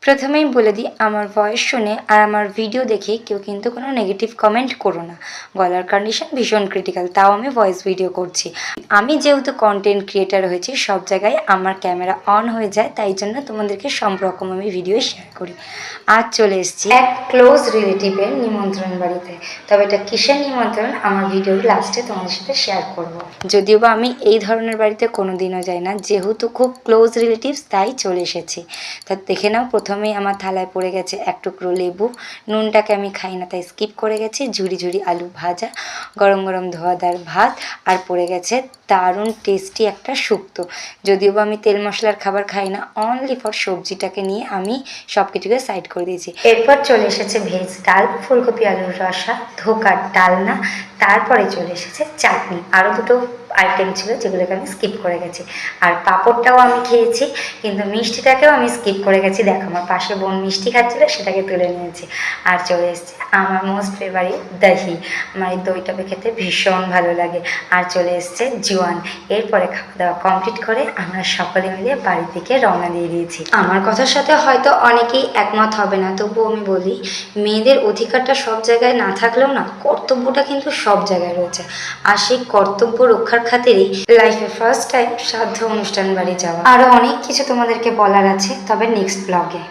প্রথমেই বলে দিই, আমার ভয়েস শুনে আর আমার ভিডিও দেখে কেউ কিন্তু কোনো নেগেটিভ কমেন্ট করো না। গলার কন্ডিশন ভীষণ ক্রিটিক্যাল, তাও আমি ভয়েস ভিডিও করছি। আমি যেহেতু কন্টেন্ট ক্রিয়েটার হয়েছি, সব জায়গায় আমার ক্যামেরা অন হয়ে যায়, তাই জন্য তোমাদেরকে সব রকম আমি ভিডিও শেয়ার করি। আজ চলে এসেছি এক ক্লোজ রিলেটিভের নিমন্ত্রণ বাড়িতে। তবে এটা কিসের নিমন্ত্রণ আমার ভিডিওর লাস্টে তোমাদের সাথে শেয়ার করব। যদিও বা আমি এই ধরনের বাড়িতে কোনোদিনও যাই না, যেহেতু খুব ক্লোজ রিলেটিভস তাই চলে এসেছি। তা দেখে নাও, প্রথমেই আমার থালায় পড়ে গেছে এক টুকরো লেবু। নুনটাকে আমি খাই না, তাই স্কিপ করে গেছি। ঝুরি ঝুরি আলু ভাজা, গরম গরম ধোয়াদার ভাত, আর পড়ে গেছে দারুণ টেস্টি একটা শুক্তো। যদিও বা আমি তেল মশলার খাবার খাই না, অনলি ফর সবজিটাকে নিয়ে আমি সব কিছুকে সাইড করে দিয়েছি। এরপর চলে এসেছে ভেজ ডাল, ফুলকপি আলুর রসা, ধোকার ডালনা, তারপরে চলে এসেছে চাটনি। আরও দুটো আইটেম ছিল যেগুলোকে আমি স্কিপ করে গেছি। আর পাঁপড়টাও আমি খেয়েছি, কিন্তু মিষ্টিটাকেও আমি স্কিপ করে গেছি। দেখো, আমার পাশে বোন মিষ্টি খাচ্ছিলো, সেটাকে তুলে নিয়েছি। আর চলে এসেছে আমার মোস্ট ফেভারিট দহি। আমার এই দইটা খেতে ভীষণ ভালো লাগে। আর চলে এসছে জোয়ান। এরপরে খাওয়া দাওয়া কমপ্লিট করে আমরা সকলে মিলে বাড়ি থেকে রওনা দিয়ে দিয়েছি। আমার কথার সাথে হয়তো অনেকেই একমত হবে না, তবুও আমি বলি, মেয়েদের অধিকারটা সব জায়গায় না থাকলেও না, কর্তব্যটা কিন্তু সব জায়গায় রয়েছে। আর সেই কর্তব্য রক্ষার খাতিরেই লাইফে ফার্স্ট টাইম শ্রাদ্ধ অনুষ্ঠান বাড়ি যাওয়া। আরও অনেক কিছু তোমাদেরকে বলার আছে, তবে নেক্সট ব্লগে।